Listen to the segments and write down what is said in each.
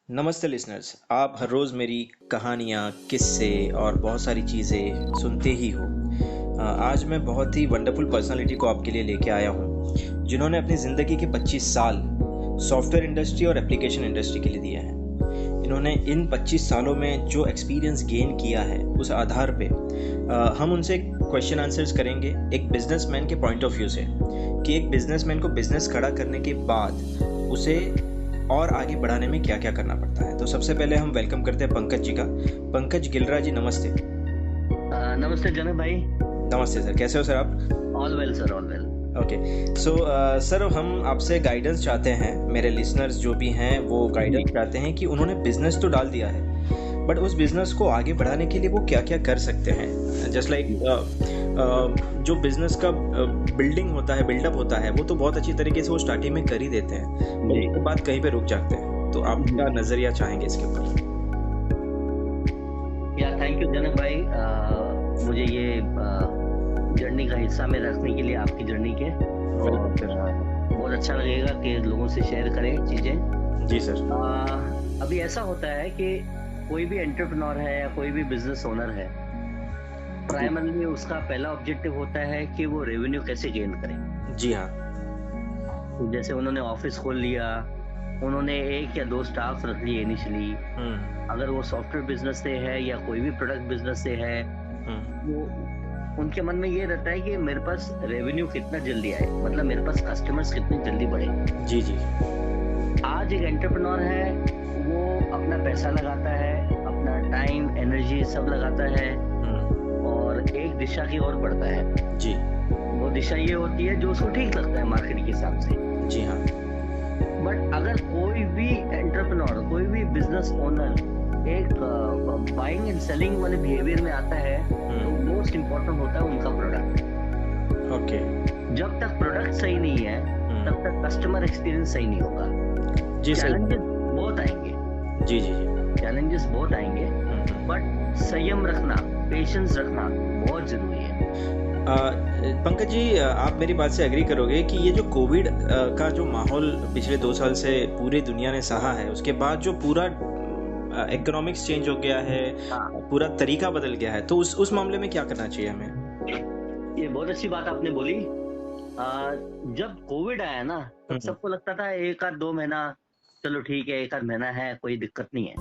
नमस्ते लिसनर्स। आप हर रोज़ मेरी कहानियाँ, किस्से और बहुत सारी चीज़ें सुनते ही हो। आज मैं बहुत ही वंडरफुल पर्सनालिटी को आपके लिए लेके आया हूँ, जिन्होंने अपनी ज़िंदगी के 25 साल सॉफ्टवेयर इंडस्ट्री और एप्लीकेशन इंडस्ट्री के लिए दिए हैं। इन्होंने इन 25 सालों में जो एक्सपीरियंस गेन किया है, उस आधार पे हम उनसे क्वेश्चन आंसर्स करेंगे एक बिजनेसमैन के पॉइंट ऑफ व्यू से, कि एक बिजनेसमैन को बिजनेस खड़ा करने के बाद उसे और आगे बढ़ाने में क्या क्या करना पड़ता है। तो सबसे पहले हम वेलकम करते हैं पंकज जी का। पंकज गिलरा जी, नमस्ते। नमस्ते जनक भाई। नमस्ते सर, कैसे हो सर आप? All well sir, all well. Okay, so sir हम आपसे गाइडेंस चाहते हैं। मेरे लिसनर्स जो भी हैं वो गाइडेंस चाहते हैं कि उन्होंने बिजनेस तो डाल दिया है, बट उस बिजनेस को आगे बढ़ाने के लिए वो क्या क्या कर सकते हैं। जस्ट लाइक जो बिजनेस का बिल्डिंग होता है, बिल्डअप होता है, वो तो बहुत अच्छी तरीके से वो स्टार्टिंग में कर ही देते हैं, बट उसके बाद कहीं पे रुक जाते हैं। तो आपका नजरिया चाहेंगे इसके ऊपर? या थैंक यू जनक भाई, मुझे ये जर्नी का हिस्सा में रखने के लिए, आपकी जर्नी के, और बहुत अच्छा लगेगा कि लोगों से शेयर करें चीजें। जी सर। अभी ऐसा होता है कि कोई भी एंटरप्रेन्योर है या कोई भी बिजनेस ओनर है, प्राइमरली उसका पहला ऑब्जेक्टिव होता है कि वो रेवेन्यू कैसे गेन करे। जी हाँ। तो जैसे उन्होंने ऑफिस खोल लिया, उन्होंने 1 या 2 स्टाफ रख लिए इनिशियली। अगर वो सॉफ्टवेयर बिजनेस से है या कोई भी प्रोडक्ट बिजनेस से है, वो उनके मन में ये रहता है कि मेरे पास रेवेन्यू कितना जल्दी आए, मतलब मेरे पास कस्टमर्स कितने जल्दी बढ़े। जी जी। आज एक एंटरप्रेन्योर है, वो अपना पैसा लगाता है, अपना टाइम, एनर्जी सब लगाता है और एक दिशा की ओर बढ़ता है। जी। वो दिशा ये होती है जो उसको ठीक लगता है मार्केट के हिसाब से। जी हाँ। बट अगर कोई भी एंटरप्रेन्योर, कोई भी बिजनेस ओनर एक बाइंग एंड सेलिंग वाले बिहेवियर में आता है, तो मोस्ट इम्पोर्टेंट होता है उनका प्रोडक्ट। ओके। जब तक प्रोडक्ट सही नहीं है, तब तक कस्टमर एक्सपीरियंस सही नहीं होगा। जी सर। चैलेंजेस बहुत आएंगे। जी जी जी। चैलेंजेस बहुत आएंगे, बट संयम रखना, पेशेंस रखना बहुत जरूरी है। पंकज जी, आप मेरी बात से एग्री करोगे कि ये जो कोविड का जो माहौल पिछले 2 साल से पूरी दुनिया ने सहा है, उसके बाद जो पूरा इकोनॉमिक्स चेंज हो गया है, पूरा तरीका बदल गया है, तो उस मामले में क्या करना चाहिए हमें? ये बहुत अच्छी बात आपने बोली। जब कोविड आया ना, तब सबको लगता था 1 आध 2 महीना चलो ठीक है, 1 आध महीना है, कोई दिक्कत नहीं है।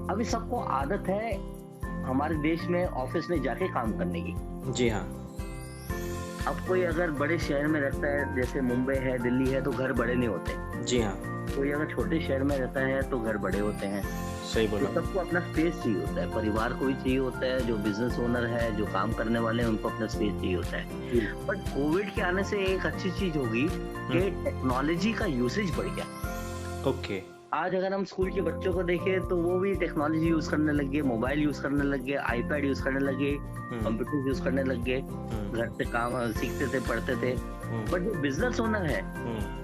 अभी सबको आदत है हमारे देश में ऑफिस में जाके काम करने की। जी हाँ। अब कोई अगर बड़े शहर में रहता है, जैसे मुंबई है, दिल्ली है, तो घर बड़े नहीं होते। जी हाँ। कोई अगर छोटे शहर में रहता है तो घर बड़े होते हैं। सही बोला। तो सबको अपना स्पेस चाहिए होता है, परिवार को भी चाहिए होता है, जो बिजनेस ओनर है, जो काम करने वाले हैं, उनको अपना स्पेस चाहिए होता है। बट कोविड के आने से एक अच्छी चीज होगी कि टेक्नोलॉजी का यूसेज बढ़ गया। ओके। आज अगर हम स्कूल के बच्चों को देखें तो वो भी टेक्नोलॉजी यूज करने लग गए, मोबाइल यूज करने लग गए, आईपैड यूज करने लग गए, कंप्यूटर यूज करने लग गए। घर से काम सीखते थे, पढ़ते थे। बट जो बिजनेस ओनर है,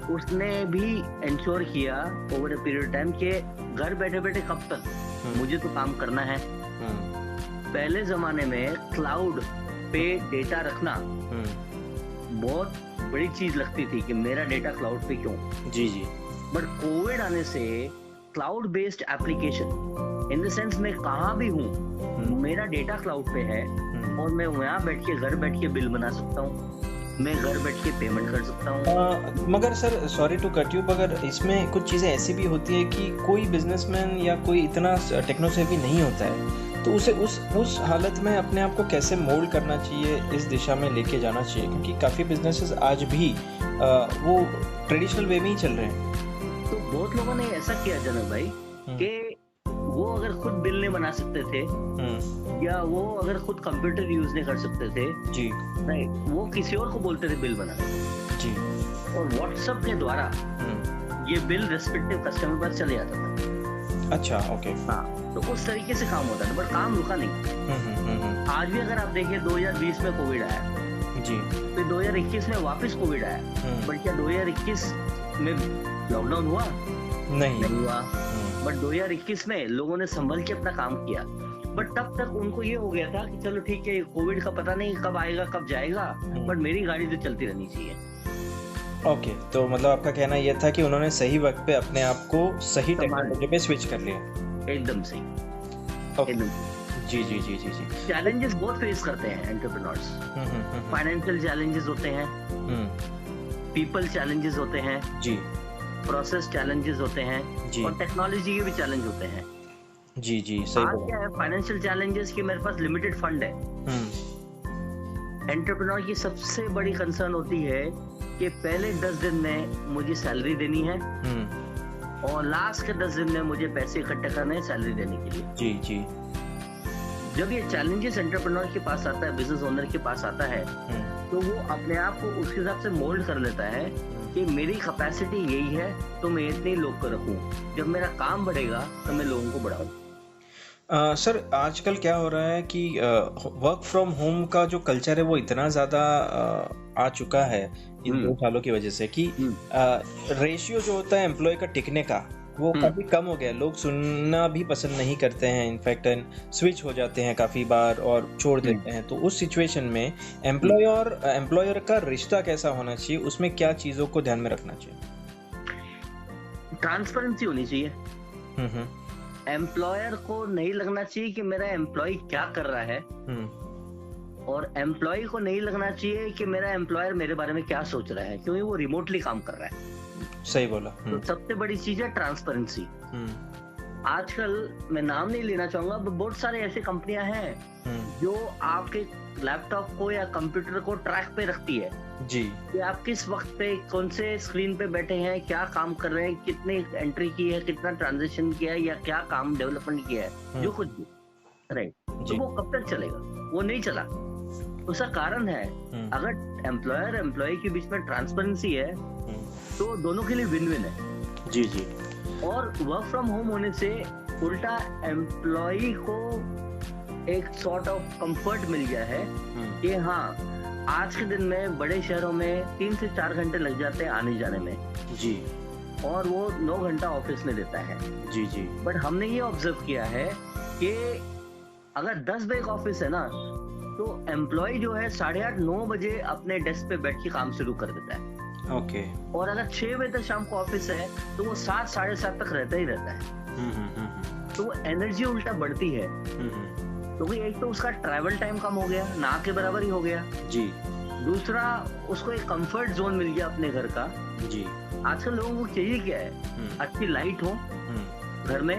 उसने भी इंश्योर किया ओवर अ पीरियड टाइम के घर बैठे बैठे कब तक, मुझे तो काम करना है। पहले जमाने में क्लाउड पे डेटा रखना बहुत बड़ी चीज लगती थी कि मेरा डेटा क्लाउड पे क्यों। जी जी। बट कोविड आने से cloud based application, in the sense मैं कहाँ भी हूँ, मेरा डेटा क्लाउड पे है और मैं वहाँ बैठ के, घर बैठ के बिल बना सकता हूँ, मैं घर बैठ के पेमेंट कर सकता हूँ। मगर sir, sorry to cut you, मगर इसमें कुछ चीज़ें ऐसी भी होती है कि कोई बिजनेसमैन या कोई इतना टेक्नो सेवी नहीं होता है, तो उसे उस हालत में अपने आप को कैसे मोल्ड करना चाहिए, इस दिशा में लेके जाना चाहिए, क्योंकि काफ़ी बिजनेसेस आज भी वो ट्रेडिशनल वे में ही चल रहे हैं। तो बहुत लोगों ने ऐसा किया जनक भाई कि वो अगर खुद बिल नहीं बना सकते थे, या वो अगर खुद कंप्यूटर यूज नहीं कर सकते थे, जी राइट, वो किसी और को बोलते थे बिल बनाने जी, और व्हाट्सएप के द्वारा ये बिल रेस्पेक्टिव कस्टमर पर चले जाता था। अच्छा, ओके। हाँ, तो उस तरीके से काम होता था, बट काम रुका नहीं। आज भी अगर आप देखें, 2020 में कोविड आया जी, फिर 2021 में वापस कोविड आया, बट क्या 2021 में लॉकडाउन हुआ? नहीं हुआ। बट 2021 में लोगों ने संभल के अपना काम किया। बट तब तक उनको ये हो गया था कि चलो ठीक है, कोविड का पता नहीं कब आएगा, कब जाएगा, बट मेरी गाड़ी तो चलती रहनी चाहिए। ओके, तो मतलब आपका कहना यह था कि उन्होंने सही वक्त पे अपने आप को सही संभाल टेक्नोलॉजी पे स्विच कर लिया। एकदम सही, ओके। एकदम सही। जी जी जी जी जी। चैलेंजेस बहुत फेस करते हैं एंटरप्रेन्योर्स। फाइनेंशियल चैलेंजेस होते हैं, पीपल चैलेंजेस होते हैं, जी प्रोसेस चैलेंजेस होते हैं, जी और टेक्नोलॉजी के भी चैलेंज होते हैं। जी जी, सही आज बोला। क्या है, फाइनेंशियल चैलेंजेस कि मेरे पास लिमिटेड फंड है। एंटरप्रेन्योर की सबसे बड़ी कंसर्न होती है कि पहले 10 दिन में मुझे सैलरी देनी है और लास्ट के 10 दिन में मुझे पैसे इकट्ठे करने हैं सैलरी देने के लिए। जी जी। जब ये चैलेंजेस एंटरप्रेन्योर के पास आता है, बिजनेस ओनर के पास आता है, तो वो अपने आप को उसके हिसाब से मोल्ड कर लेता है कि मेरी कैपेसिटी यही है तो मैं इतने लोग को रखूं, जब मेरा काम बढ़ेगा तो मैं लोगों को बढ़ाऊं। सर, आजकल क्या हो रहा है कि वर्क फ्रॉम होम का जो कल्चर है वो इतना ज़्यादा आ चुका है इन 2 सालों की वजह से कि रेशियो जो होता है एम्प्लॉय का टिकने का वो काफ़ी कम हो गया। लोग सुनना भी पसंद नहीं करते हैं, इनफैक्ट स्विच हो जाते हैं काफ़ी बार और छोड़ देते हैं। तो उस सिचुएशन में एम्प्लॉय और एम्प्लॉयर का रिश्ता कैसा होना चाहिए, उसमें क्या चीज़ों को ध्यान में रखना चाहिए? ट्रांसपेरेंसी होनी चाहिए। एम्प्लॉयर को नहीं लगना चाहिए कि मेरा एम्प्लॉय क्या कर रहा है, और एम्प्लॉय को नहीं लगना चाहिए कि मेरा एम्प्लॉयर मेरे बारे में क्या सोच रहा है, क्योंकि वो रिमोटली काम कर रहा है। सही बोला। तो सबसे बड़ी चीज है ट्रांसपेरेंसी। आजकल मैं नाम नहीं लेना चाहूंगा, बहुत सारे ऐसे कंपनियां हैं जो आपके लैपटॉप को या कंप्यूटर को ट्रैक पे रखती है जी, कि आप किस वक्त पे कौन से स्क्रीन पे बैठे हैं, क्या काम कर रहे हैं, कितनी एंट्री की है, कितना ट्रांजेक्शन किया है, या क्या काम डेवलपमेंट किया है, जो कुछ भी, राइट। तो वो कब तक चलेगा? वो नहीं चला। उसका कारण है, अगर एम्प्लॉयर एम्प्लॉय के बीच में ट्रांसपेरेंसी है तो दोनों के लिए विन विन है। जी जी। और वर्क फ्रॉम होम होने से उल्टा एम्प्लॉय को एक सॉर्ट ऑफ कंफर्ट मिल गया है कि हाँ, आज के दिन में बड़े शहरों में 3 से 4 घंटे लग जाते हैं आने जाने में जी, और वो 9 घंटा ऑफिस में देता है। जी जी। बट हमने ये ऑब्जर्व किया है कि अगर 10 बजे का ऑफिस है ना, तो एम्प्लॉय जो है 8:30-9 बजे अपने डेस्क पे बैठ के काम शुरू कर देता है। ओके। और अगर 6 बजे तक शाम को ऑफिस है तो वो 7 साढ़े 7 तक रहता ही रहता है। तो वो एनर्जी उल्टा बढ़ती है, क्योंकि एक तो उसका ट्रैवल टाइम कम हो गया, ना के बराबर ही हो गया जी। दूसरा, उसको एक कंफर्ट जोन मिल गया अपने घर का। जी। आजकल लोगों को चाहिए क्या है? अच्छी लाइट हो घर में,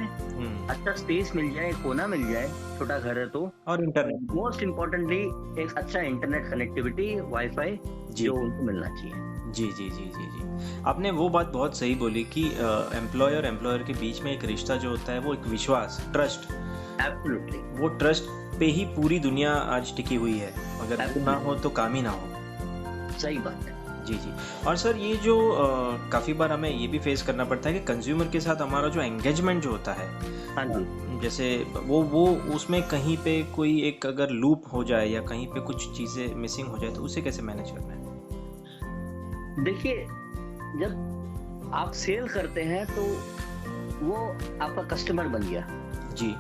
अच्छा स्पेस मिल जाए, कोना मिल जाए, छोटा घर है तो, और इंटरनेट, मोस्ट इम्पोर्टेंटली एक अच्छा इंटरनेट कनेक्टिविटी, वाईफाई जो उनको मिलना चाहिए। जी जी जी जी जी। आपने वो बात बहुत सही बोली कि एम्प्लॉयर और एम्प्लॉयर के बीच में एक रिश्ता जो होता है वो एक विश्वास, ट्रस्ट, एब्सोल्युटली, वो ट्रस्ट पे ही पूरी दुनिया आज टिकी हुई है। अगर वो ना हो तो काम ही ना हो। सही बात है। जी जी। और सर, ये जो काफ़ी बार हमें ये भी फेस करना पड़ता है कि कंज्यूमर के साथ हमारा जो एंगेजमेंट जो होता है, हाँ जी, जैसे वो उसमें कहीं पे कोई एक अगर लूप हो जाए या कहीं पे कुछ चीज़ें मिसिंग हो जाए तो उसे कैसे मैनेज करना है? देखिए, जब आप सेल करते हैं तो वो आपका कस्टमर बन गया जी।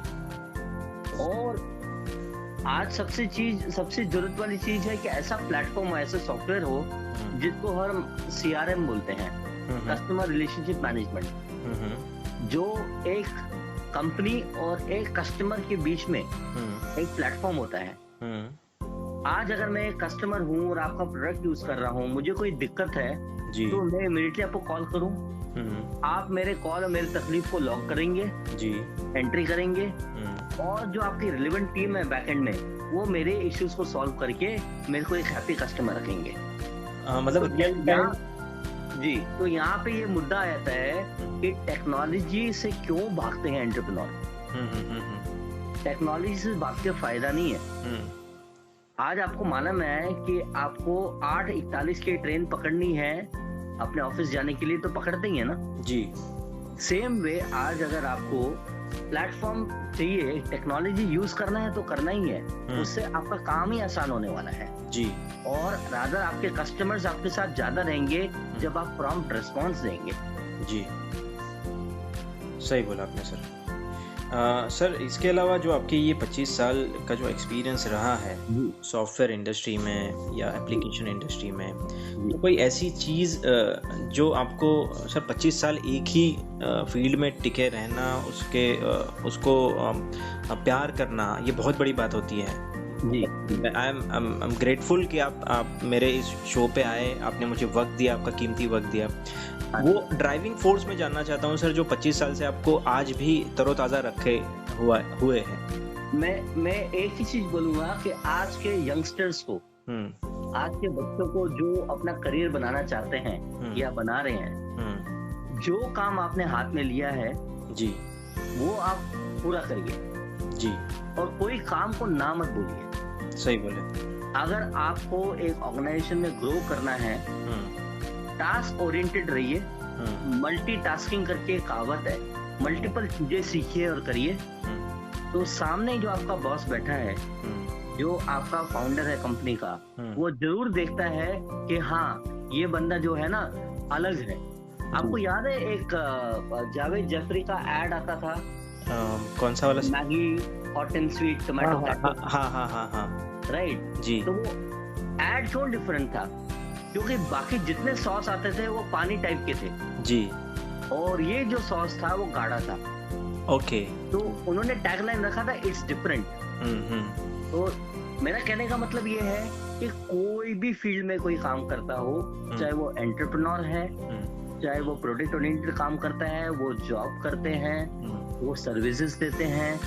और आज सबसे जरूरत वाली चीज है कि ऐसा प्लेटफॉर्म, ऐसा सॉफ्टवेयर हो जिसको हम CRM बोलते हैं, कस्टमर रिलेशनशिप मैनेजमेंट, जो एक कंपनी और एक कस्टमर के बीच में एक प्लेटफॉर्म होता है। आज अगर मैं एक कस्टमर हूँ और आपका प्रोडक्ट यूज कर रहा हूँ, मुझे कोई दिक्कत है तो मैं इमीडिएटली आपको कॉल करूँ, आप मेरे कॉल और मेरी तकलीफ को लॉग करेंगे जी, एंट्री करेंगे, और जो आपकी रिलेवेंट टीम है बैकएंड में, वो मेरे इश्यूज को सॉल्व करके मेरे को एक हैप्पी कस्टमर रखेंगे। मतलब जी, तो यहाँ पे ये मुद्दा आता है कि टेक्नोलॉजी से क्यों भागते हैं एंटरप्रेन्योर। टेक्नोलॉजी से भाग के फायदा नहीं है। आज आपको मालूम है कि आपको 8:41 की ट्रेन पकड़नी है अपने ऑफिस जाने के लिए, तो पकड़ते ही है ना जी। सेम वे आज अगर आपको प्लेटफॉर्म चाहिए, टेक्नोलॉजी यूज करना है तो करना ही है, उससे आपका काम ही आसान होने वाला है जी। और रादर आपके कस्टमर्स आपके साथ ज्यादा रहेंगे जब आप प्रॉम्प्ट रिस्पॉन्स देंगे जी। सही बोला आपने सर। सर इसके अलावा जो आपके ये 25 साल का जो एक्सपीरियंस रहा है जी सॉफ्टवेयर इंडस्ट्री में या एप्लीकेशन इंडस्ट्री में, जी तो कोई ऐसी चीज़ जो आपको सर 25 साल एक ही फील्ड में टिके रहना, उसको प्यार करना, ये बहुत बड़ी बात होती है। जी आई एम ग्रेटफुल कि आप मेरे इस शो पे आए, आपने मुझे वक्त दिया, आपका कीमती वक्त दिया। वो ड्राइविंग फोर्स में जानना चाहता हूँ सर, जो 25 साल से आपको आज भी तरोताज़ा रखे हुए हैं। मैं एक ही चीज बोलूंगा कि आज के यंगस्टर्स को, आज के बच्चों को जो अपना करियर बनाना चाहते हैं या बना रहे हैं, जो काम आपने हाथ में लिया है जी, वो आप पूरा करिए जी, और कोई काम को ना मत भूलिए। सही बोले। अगर आपको एक ऑर्गेनाइजेशन में ग्रो करना है, टास्क ओरिएंटेड रहिए। मल्टीटास्किंग करके एक कहावत है, मल्टीपल चीजें सीखिए और करिए। तो सामने जो आपका बॉस बैठा है, जो आपका फाउंडर है कंपनी का, वो जरूर देखता है कि हाँ ये बंदा जो है ना अलग है। आपको याद है एक जावेद जाफरी का एड आता था, कौन सा वाला? Maggi hot and sweet tomato ketchup. हाँ राइट जी। तो वो एड क्यों डिफरेंट था? क्योंकि बाकी जितने सॉस आते थे वो पानी टाइप के थे जी, और ये जो सॉस था वो गाढ़ा था। ओके। तो उन्होंने टैगलाइन रखा था इट्स डिफरेंट। तो मेरा कहने का मतलब ये है कि कोई भी फील्ड में कोई काम करता हो, चाहे वो एंटरप्रेन्योर है, चाहे वो प्रोडक्ट ओरिएंटेड काम करता है, वो जॉब करते हैं, वो सर्विसेज देते हैं,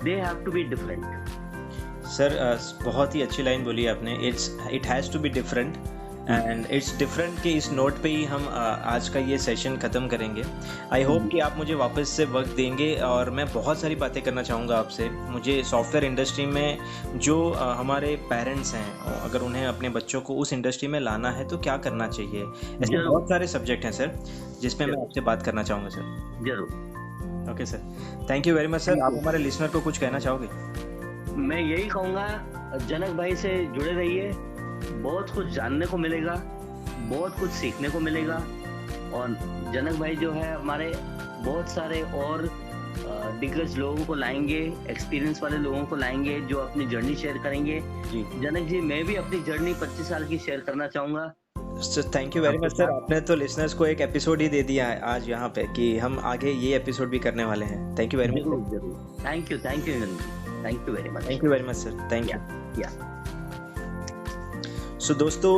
they have to be different. Sir बहुत ही अच्छी लाइन बोली आपने, it has to be different and it's different के इस नोट पे ही हम आज का ये सेशन ख़त्म करेंगे। आई होप कि आप मुझे वापस से वक्त देंगे और मैं बहुत सारी बातें करना चाहूँगा आपसे। मुझे सॉफ्टवेयर इंडस्ट्री में जो हमारे पेरेंट्स हैं, अगर उन्हें अपने बच्चों को उस इंडस्ट्री में लाना है तो क्या करना चाहिए, ऐसे बहुत सारे सब्जेक्ट हैं सर जिसमें मैं आपसे बात करना चाहूँगा सर। जरूर। Okay sir, thank you very much sir. आप हमारे लिसनर को कुछ कहना चाहोगे? मैं यही कहूँगा, जनक भाई से जुड़े रहिए, बहुत कुछ जानने को मिलेगा, बहुत कुछ सीखने को मिलेगा। और जनक भाई जो है हमारे बहुत सारे और दिग्गज लोगों को लाएंगे, एक्सपीरियंस वाले लोगों को लाएंगे जो अपनी जर्नी शेयर करेंगे। जी जनक जी, मैं भी अपनी जर्नी 25 साल की शेयर करना चाहूँगा। Thank you very much sir. आपने तो लिसनर्स को एक एपिसोड ही दे दिया है आज यहाँ पे कि हम आगे ये एपिसोड भी करने वाले हैं। Thank you very much. जरूर, thank you Janak ji, thank you very much. Thank you very much sir, thank you. So दोस्तों,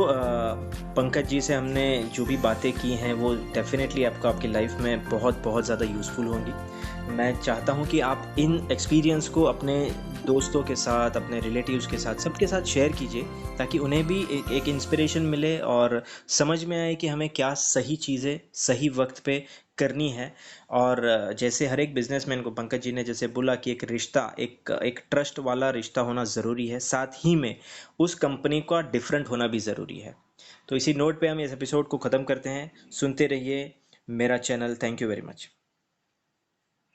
पंकज जी से हमने जो भी बातें की हैं वो डेफिनेटली आपको आपकी लाइफ में बहुत बहुत ज़्यादा यूज़फुल होंगी। मैं चाहता हूँ कि आप इन एक्सपीरियंस को अपने दोस्तों के साथ, अपने रिलेटिव्स के साथ, सबके साथ शेयर कीजिए ताकि उन्हें भी एक इंस्पिरेशन मिले और समझ में आए कि हमें क्या सही चीज़ें सही वक्त पे करनी है। और जैसे हर एक बिजनेसमैन को पंकज जी ने जैसे बोला कि एक रिश्ता, एक ट्रस्ट वाला रिश्ता होना ज़रूरी है, साथ ही में उस कंपनी का डिफरेंट होना भी ज़रूरी है। तो इसी नोट पे हम इस एपिसोड को ख़त्म करते हैं। सुनते रहिए मेरा channel. Thank you very much.